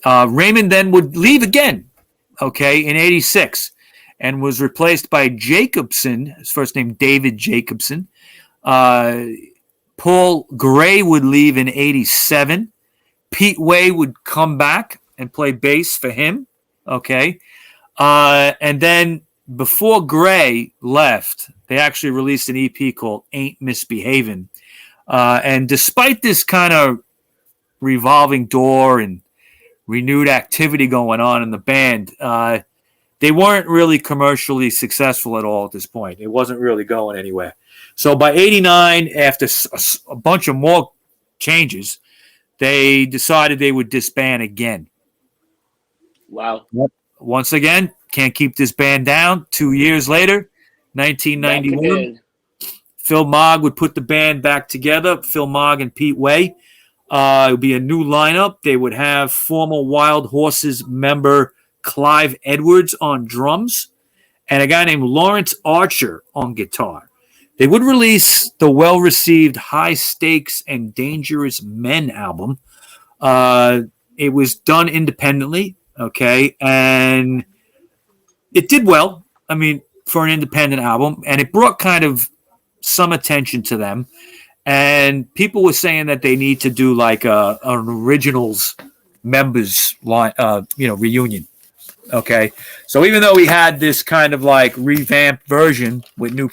Raymond then would leave again, okay, in '86, and was replaced by Jacobson, his first name David Jacobson. Paul Gray would leave in '87. Pete Way would come back and play bass for him, okay? And then before Gray left, they actually released an EP called Ain't Misbehavin'. And despite this kind of revolving door and renewed activity going on in the band, they weren't really commercially successful at all at this point. It wasn't really going anywhere. So by '89, after a bunch of more changes, they decided they would disband again. Wow. Once again, can't keep this band down. 2 years later, 1991, Phil Mogg would put the band back together, Phil Mogg and Pete Way. It would be a new lineup. They would have former Wild Horses member Clive Edwards on drums and a guy named Lawrence Archer on guitar. They would release the well-received High Stakes and Dangerous Men album. It was done independently, okay, and it did well, I mean, for an independent album, and it brought kind of some attention to them. And people were saying that they need to do like an originals members line, reunion. Okay, so even though we had this kind of like revamped version with new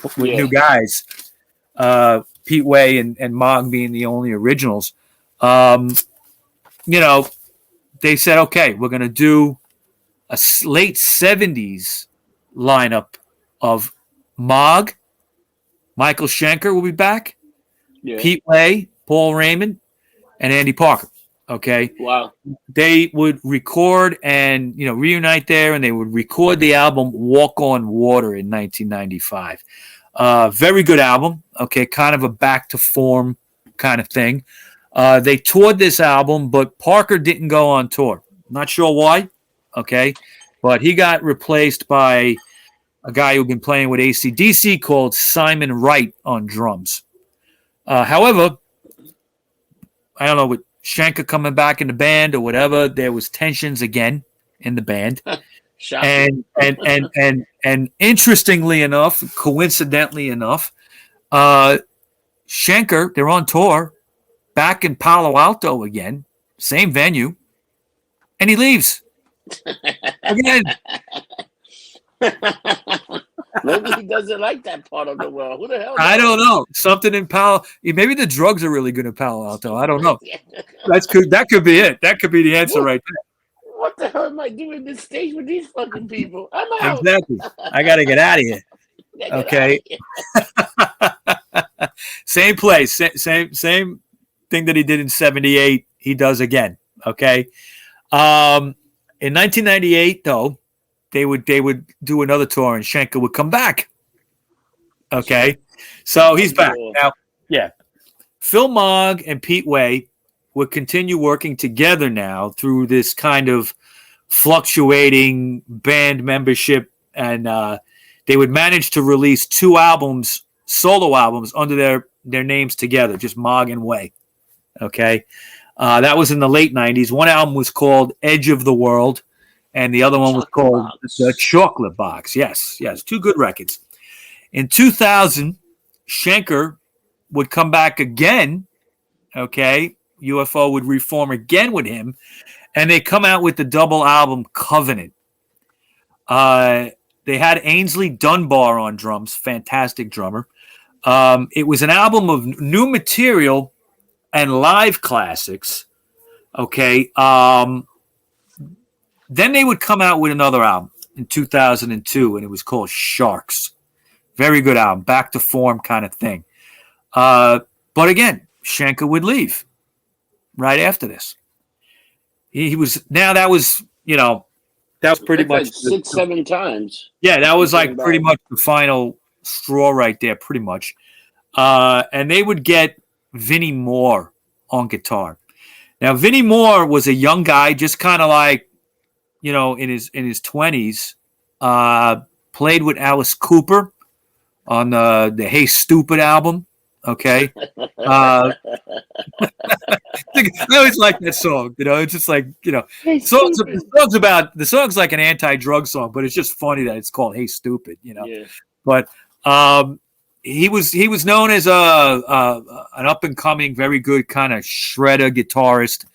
guys, Pete Way and Mogg being the only originals, they said, okay, we're going to do a late '70s lineup of Mogg, Michael Schenker will be back, Pete Way, Paul Raymond, and Andy Parker. Okay. Wow. They would record and reunite there, and they would record the album "Walk on Water" in 1995. Very good album. Okay, kind of a back to form kind of thing. They toured this album, but Parker didn't go on tour. Not sure why. Okay, but he got replaced by a guy who'd been playing with AC/DC called Simon Wright on drums. However, I don't know, with Schenker coming back in the band or whatever, there was tensions again in the band. and interestingly enough, coincidentally enough, Schenker, they're on tour back in Palo Alto again, same venue, and he leaves again. Maybe he doesn't like that part of the world. Who the hell knows? I don't know. Something in Palo. Maybe the drugs are really good in Palo Alto. I don't know. That could be it. That could be the answer right there. What the hell am I doing this stage with these fucking people? I'm out. Exactly. I got to get out of here. Okay. Same place. Same thing that he did in '78. He does again. Okay. In 1998, though, they would do another tour, and Schenker would come back Okay, so he's back Sure. now. Yeah, Phil Mogg and Pete Way would continue working together now through this kind of fluctuating band membership, and they would manage to release 2 albums, solo albums, under their names together, just Mogg and Way. Okay, that was in the late 90s. One album was called Edge of the World, and the other one was called The Chocolate Box. Yes, 2 good records. In 2000, Schenker would come back again. Okay, UFO would reform again with him, and they come out with the double album Covenant. They had Ainsley Dunbar on drums, fantastic drummer. It was an album of new material and live classics. Okay. Then they would come out with another album in 2002, and it was called Sharks. Very good album, back to form kind of thing. But again, Schenker would leave right after this. He was, now that was, that was pretty much like 6-7 times. Yeah, that was like pretty much the final straw right there, pretty much. And they would get Vinnie Moore on guitar. Now, Vinnie Moore was a young guy, just kind of like, in his 20s. Played with Alice Cooper on the Hey Stupid album. Okay. I always like that song. It's just like, Hey, the song's like an anti-drug song, but it's just funny that it's called Hey Stupid, Yeah. But he was known as an up and coming, very good kind of shredder guitarist.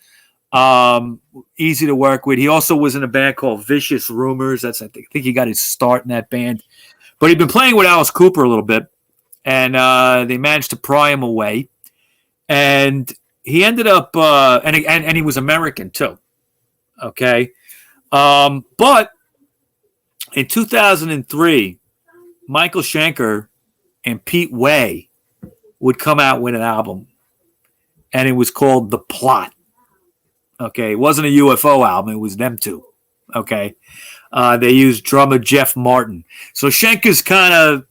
Easy to work with. He also was in a band called Vicious Rumors. I think he got his start in that band. But he'd been playing with Alice Cooper a little bit, and they managed to pry him away. And he ended up, and he was American too. Okay. But in 2003, Michael Schenker and Pete Way would come out with an album, and it was called The Plot. Okay. It wasn't a UFO album. It was them two. Okay. They used drummer Jeff Martin. So Schenker's kind of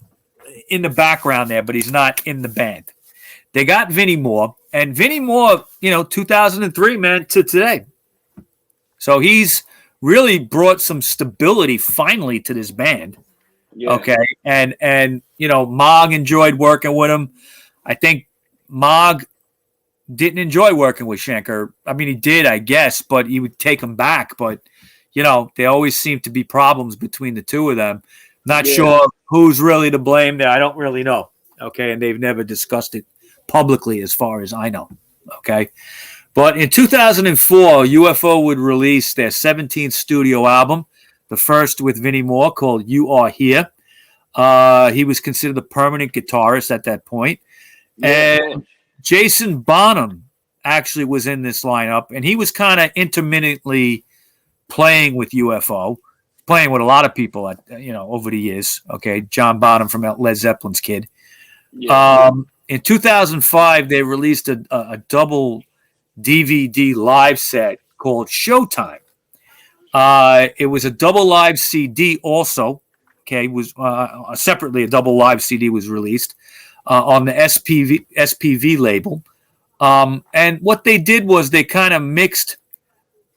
in the background there, but he's not in the band. They got Vinnie Moore, and Vinnie Moore, 2003, man, to today. So he's really brought some stability finally to this band. Yeah. Okay. And Mogg enjoyed working with him. I think Mogg didn't enjoy working with Schenker. I mean, he did, I guess, but he would take him back. But, there always seemed to be problems between the two of them. Not sure who's really to blame there. I don't really know. Okay. And they've never discussed it publicly as far as I know. Okay. But in 2004, UFO would release their 17th studio album, the first with Vinnie Moore, called You Are Here. He was considered the permanent guitarist at that point. Yeah. And Jason Bonham actually was in this lineup, and he was kind of intermittently playing with UFO, playing with a lot of people over the years. Okay, John Bonham from Led Zeppelin's kid. Yeah. In 2005, they released a double DVD live set called Showtime. It was a double live CD also. Okay, was separately a double live CD was released on the SPV label. And what they did was they kind of mixed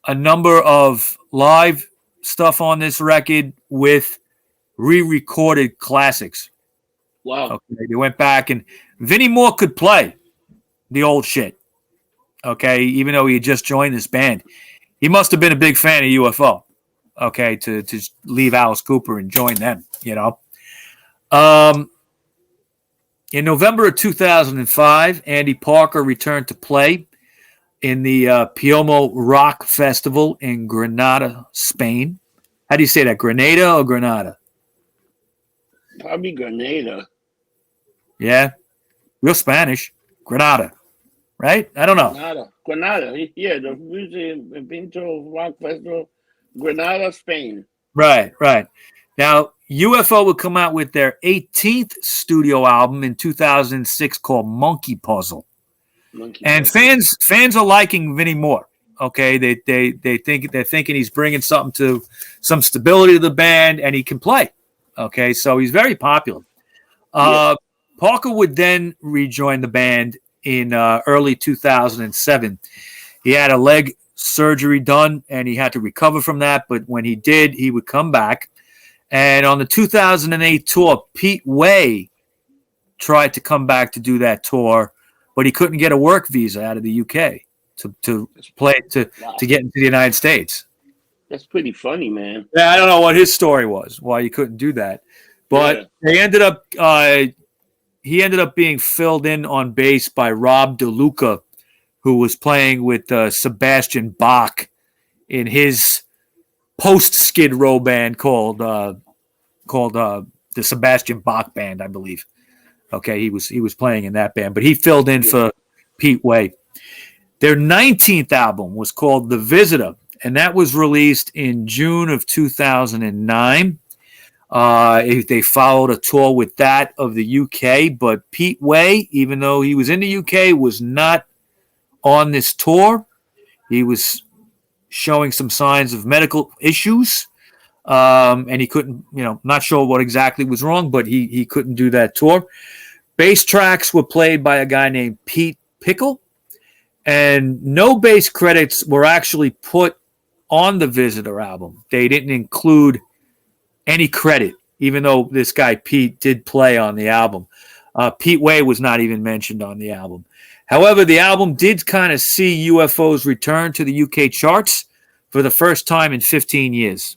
a number of live stuff on this record with re-recorded classics. Wow. Okay, they went back, and Vinnie Moore could play the old shit. Okay, even though he had just joined this band. He must have been a big fan of UFO. Okay, to leave Alice Cooper and join them, In November of 2005, Andy Parker returned to play in the Piomo Rock Festival in Granada, Spain. How do you say that? Grenada or Granada? Probably Grenada. Yeah. Real Spanish. Granada. Right? I don't know. Granada. Yeah, the music Pinto Rock Festival, Granada, Spain. Right. Now, UFO would come out with their 18th studio album in 2006 called Monkey Puzzle. Fans are liking Vinnie Moore. Okay, they're thinking he's bringing some stability to the band, and he can play. Okay, so he's very popular. Parker would then rejoin the band in early 2007. He had a leg surgery done, and he had to recover from that. But when he did, he would come back. And on the 2008 tour, Pete Way tried to come back to do that tour, but he couldn't get a work visa out of the UK to get into the United States. That's pretty funny, man. Yeah, I don't know what his story was, why he couldn't do that. But he ended up being filled in on bass by Rob De Luca, who was playing with Sebastian Bach in his post-Skid Row band called the Sebastian Bach Band, I believe. Okay, he was playing in that band, but he filled in for Pete Way. Their 19th album was called The Visitor, and that was released in June of 2009. They followed a tour with that of the UK, but Pete Way, even though he was in the UK, was not on this tour. He was showing some signs of medical issues, and he couldn't, not sure what exactly was wrong, but he couldn't do that tour. Bass tracks were played by a guy named Pete Pickle, and no bass credits were actually put on the Visitor album. They didn't include any credit, even though this guy Pete did play on the album. Pete Way was not even mentioned on the album. However, the album did kind of see UFO's return to the UK charts for the first time in 15 years.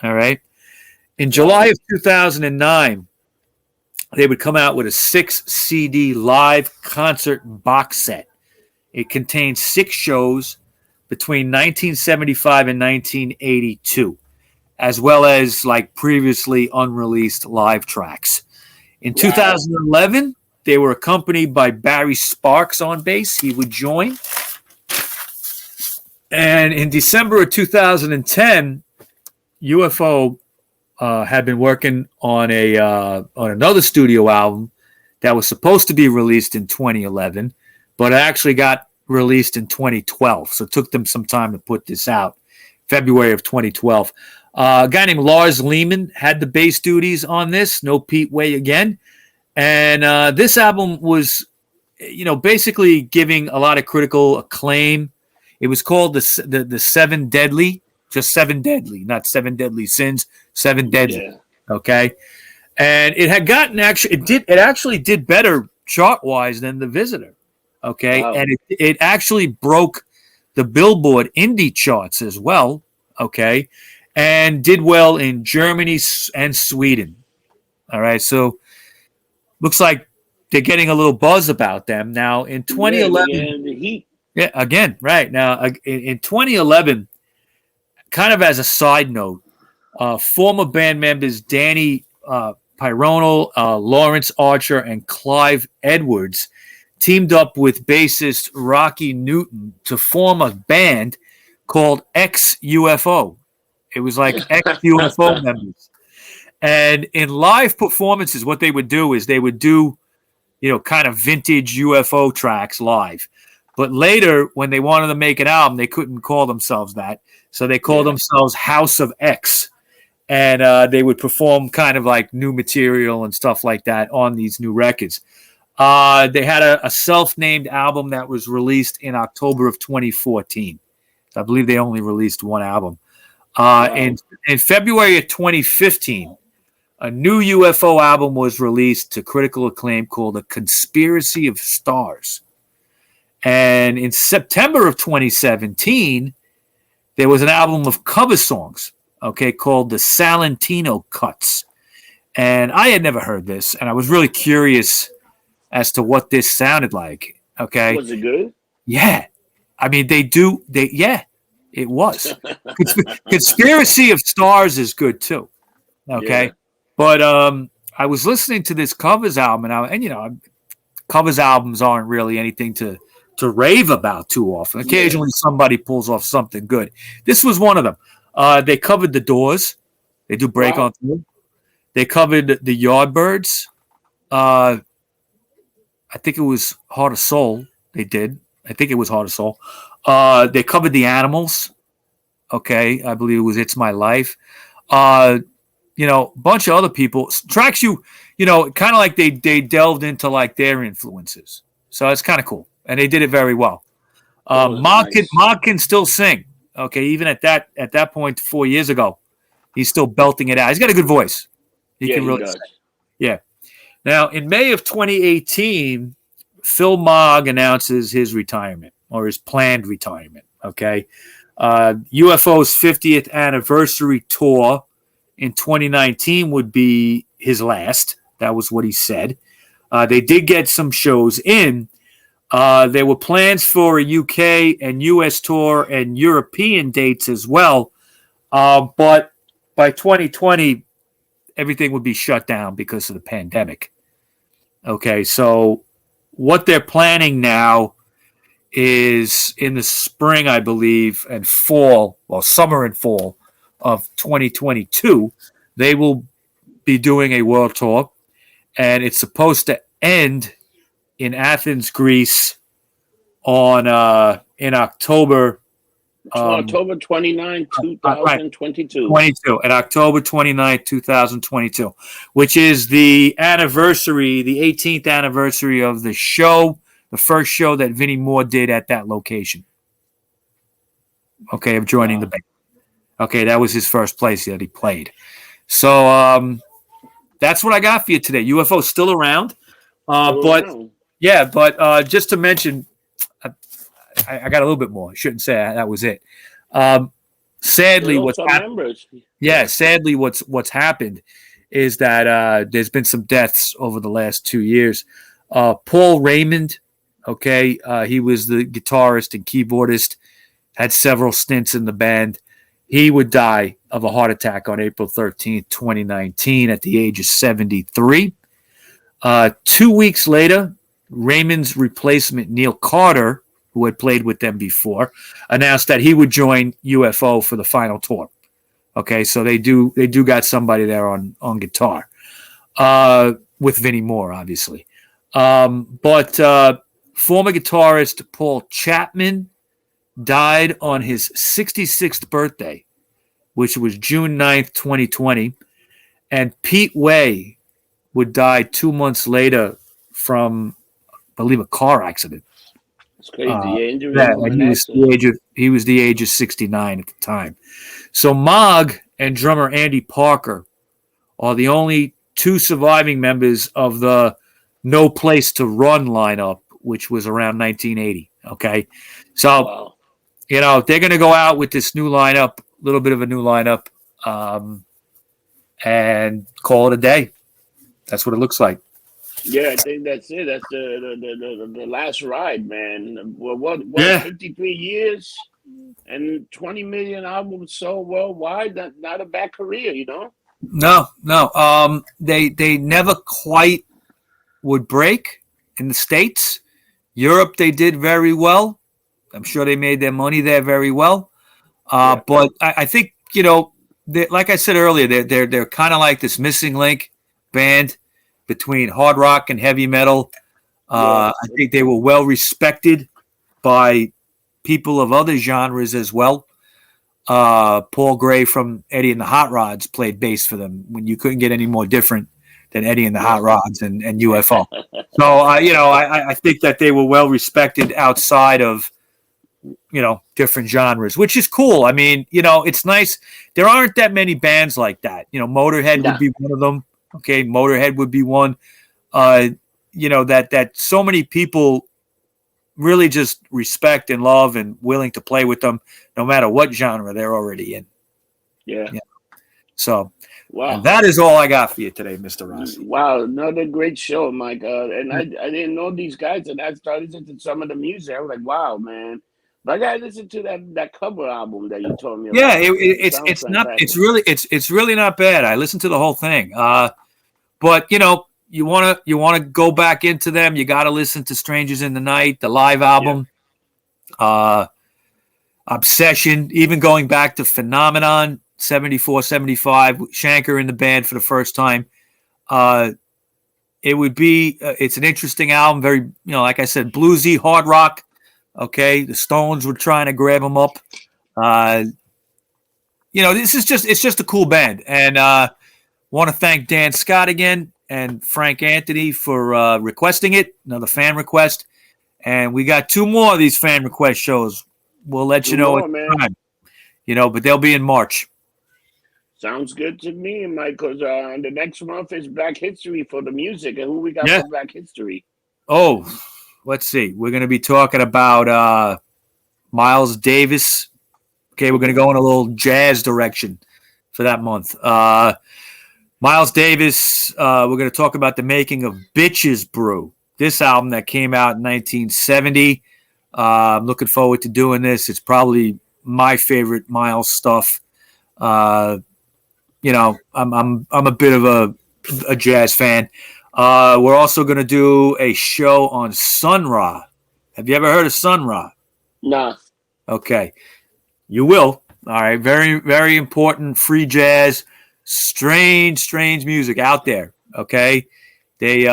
All right. In July of 2009, they would come out with a 6-CD live concert box set. It contained 6 shows between 1975 and 1982, as well as previously unreleased live tracks. In 2011, they were accompanied by Barry Sparks on bass. He would join. And in December of 2010, UFO had been working on another studio album that was supposed to be released in 2011, but it actually got released in 2012. So it took them some time to put this out, February of 2012. A guy named Lars Lehman had the bass duties on this. No Pete Way again. And this album was, basically giving a lot of critical acclaim. It was called the Seven Deadly, just Seven Deadly, not Seven Deadly Sins, Seven Deadly. Yeah. Okay. And it had gotten it actually did better chart wise than The Visitor. Okay. Wow. And it actually broke the Billboard indie charts as well. Okay. And did well in Germany and Sweden. All right. So looks like they're getting a little buzz about them. Now, in 2011, again, right. Now, in 2011, kind of as a side note, former band members Danny Pyronal, Lawrence Archer, and Clive Edwards teamed up with bassist Rocky Newton to form a band called X-UFO. It was like X-UFO members. And in live performances, what they would do is they would do, kind of vintage UFO tracks live. But later, when they wanted to make an album, they couldn't call themselves that. So they called themselves House of X. And they would perform kind of like new material and stuff like that on these new records. They had a self-named album that was released in October of 2014. I believe they only released one album. In February of 2015, a new UFO album was released to critical acclaim called A Conspiracy of Stars. And in September of 2017, there was an album of cover songs, called the Salentino Cuts. And I had never heard this, and I was really curious as to what this sounded like. Okay. Was it good? Yeah. I mean, it was. Conspiracy of Stars is good too. Okay. Yeah. But I was listening to this covers album, and covers albums aren't really anything to rave about too often. Occasionally somebody pulls off something good. This was one of them. They covered The Doors. They do Break On Through. They covered the Yardbirds. I think it was Heart of Soul. They did. I think it was Heart of Soul. They covered the Animals. Okay. I believe it was It's My Life. a bunch of other people. Tracks kind of like they delved into like their influences. So it's kind of cool. And they did it very well. Mogg can still sing. Okay, even at that point 4 years ago, he's still belting it out. He's got a good voice. He can really sing. Yeah. Now, in May of 2018, Phil Mogg announces his retirement or his planned retirement. Okay. UFO's 50th anniversary tour in 2019 would be his last. That was what he said. They did get some shows in. There were plans for a UK and US tour and European dates as well. But by 2020, everything would be shut down because of the pandemic. Okay, so what they're planning now is in the spring, I believe, and fall, well, summer and fall of 2022, they will be doing a world tour, and it's supposed to end in Athens, Greece, on in October. October 29, 2022. 22, and October 29, 2022, which is the anniversary, the 18th anniversary of the show, the first show that Vinnie Moore did at that location. Okay, of joining the band. Okay, that was his first place that he played. So that's what I got for you today. UFO's still around. But just to mention, I got a little bit more. I shouldn't say that was it. Sadly, what's happened is that there's been some deaths over the last 2 years. Paul Raymond, okay, he was the guitarist and keyboardist, had several stints in the band. He would die of a heart attack on April 13th, 2019 at the age of 73. 2 weeks later, Raymond's replacement, Neil Carter, who had played with them before, announced that he would join UFO for the final tour. Okay, so they do got somebody there on guitar, with Vinnie Moore, obviously. But former guitarist Paul Chapman died on his 66th birthday, which was June 9th, 2020. And Pete Way would die 2 months later from, I believe, a car accident. It's crazy. He was the age of 69 at the time. So Mogg and drummer Andy Parker are the only two surviving members of the No Place to Run lineup, which was around 1980. Okay. So, they're going to go out with this new lineup, a little bit of a new lineup, and call it a day. That's what it looks like. Yeah, I think that's it. That's the last ride, man. What 53 years and 20 million albums sold worldwide. Not a bad career, No. They never quite would break in the States. Europe, they did very well. I'm sure they made their money there very well. But I think, like I said earlier, they're kind of like this missing link band between hard rock and heavy metal. I think they were well respected by people of other genres as well. Paul Gray from Eddie and the Hot Rods played bass for them when you couldn't get any more different than Eddie and the Hot Rods and UFO. So, I think that they were well respected outside of, different genres, which is cool. I mean, it's nice. There aren't that many bands like that. Motorhead would be one of them. Okay, Motorhead would be one. That so many people really just respect and love and willing to play with them, no matter what genre they're already in. Yeah. So, wow, that is all I got for you today, Mr. Rossi. Wow, another great show, Mike. And I didn't know these guys, and I started listening to some of the music. I was like, wow, man. But I gotta listen to that cover album that you told me about. Yeah, it's not. It's really not bad. I listened to the whole thing. But you wanna go back into them. You got to listen to Strangers in the Night, the live album, Obsession. Even going back to Phenomenon, 74, 75, Schenker in the band for the first time. It would be. It's an interesting album. Very, like I said, bluesy, hard rock. Okay, the Stones were trying to grab him up. This is it's just a cool band, and Want to thank Dan Scott again and Frank Anthony for requesting it. Another fan request. And we got 2 more of these fan request shows. We'll let you know at the time. But they'll be in March. Sounds good to me, Mike, because the next month is Black History for the music. And who we got for Black History? Oh, let's see. We're going to be talking about Miles Davis. Okay, we're going to go in a little jazz direction for that month. Miles Davis, we're going to talk about the making of Bitches Brew. This album that came out in 1970. I'm looking forward to doing this. It's probably my favorite Miles stuff. I'm a bit of a jazz fan. We're also going to do a show on Sun Ra. Have you ever heard of Sun Ra? Nah. Okay. You will. All right. Very, very important free jazz. Strange music out there. Okay. They,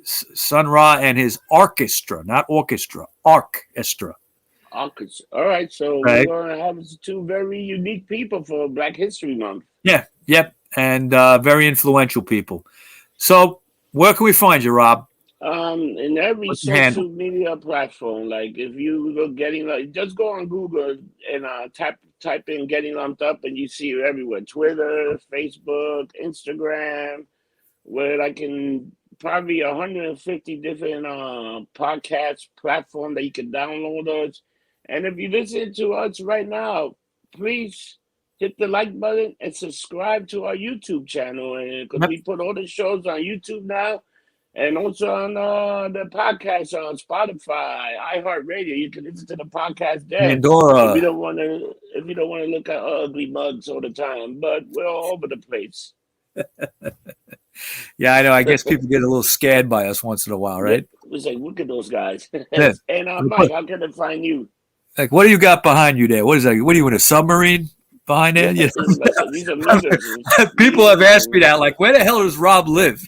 Sun Ra and his orchestra, not orchestra, orchestra. All right. So we're going to have 2 very unique people for Black History Month. Yeah. Yep. And very influential people. So where can we find you, Rob? In every social media platform. Like if you look just go on Google and type in Getting Lumped Up and you see it everywhere. Twitter, Facebook, Instagram, where like in probably 150 different podcast platform that you can download us. And if you listen to us right now, please hit the like button and subscribe to our YouTube channel. And because we put all the shows on YouTube now, and also on the podcast on Spotify, iHeartRadio. You can listen to the podcast there. Pandora. If you don't want to look at ugly mugs all the time, but we're all over the place. Yeah, I know. I guess people get a little scared by us once in a while, right? We say, look at those guys. Yeah. And Mike, how can they find you? Like, what do you got behind you there? What is that? What are you in a submarine behind there? Yeah, these are mirrors. People have asked me that, like, where the hell does Rob live?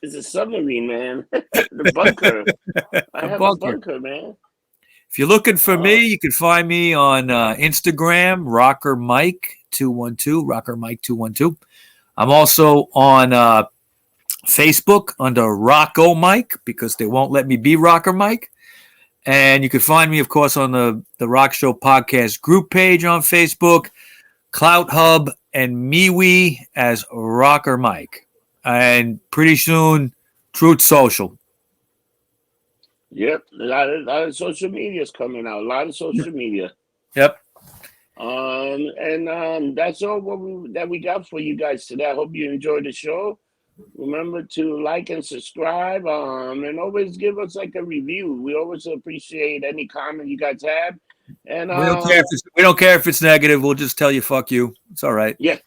It's a submarine, man. The bunker. I have a bunker, man. If you're looking for me, you can find me on Instagram, RockerMike212, RockerMike212. I'm also on Facebook under RockoMike because they won't let me be RockerMike. And you can find me, of course, on the Rock Show podcast group page on Facebook, Clout Hub, and MeWe as RockerMike. And pretty soon, Truth Social. Yep, a lot of social media is coming out. A lot of social media. Yep. And that's all that we got for you guys today. I hope you enjoyed the show. Remember to like and subscribe. And always give us like a review. We always appreciate any comment you guys have. And we don't care if it's negative. We'll just tell you fuck you. It's all right. Yeah.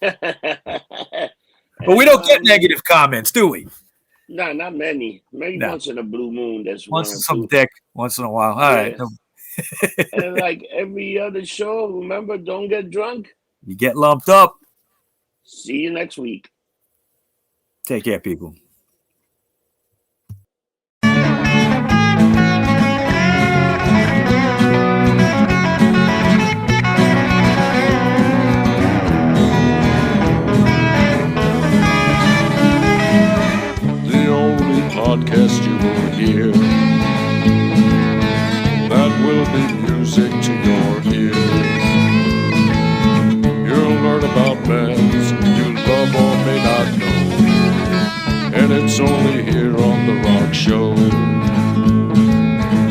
But we don't get negative comments, do we? No, not many. Maybe once in a blue moon. That's once in some dick. Once in a while. All right. And like every other show, remember, don't get drunk. You get lumped up. See you next week. Take care, people. Podcast you will hear that will be music to your ears. You'll learn about bands you love or may not know, and it's only here on the Rock Show.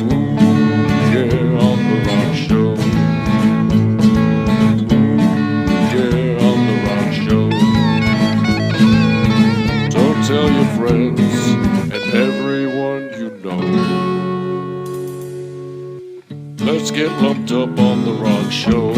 Ooh, yeah, on the Rock Show. Ooh, yeah, on the Rock Show. Don't tell your friends and everyone you know. Let's get lumped up on the Rock Show.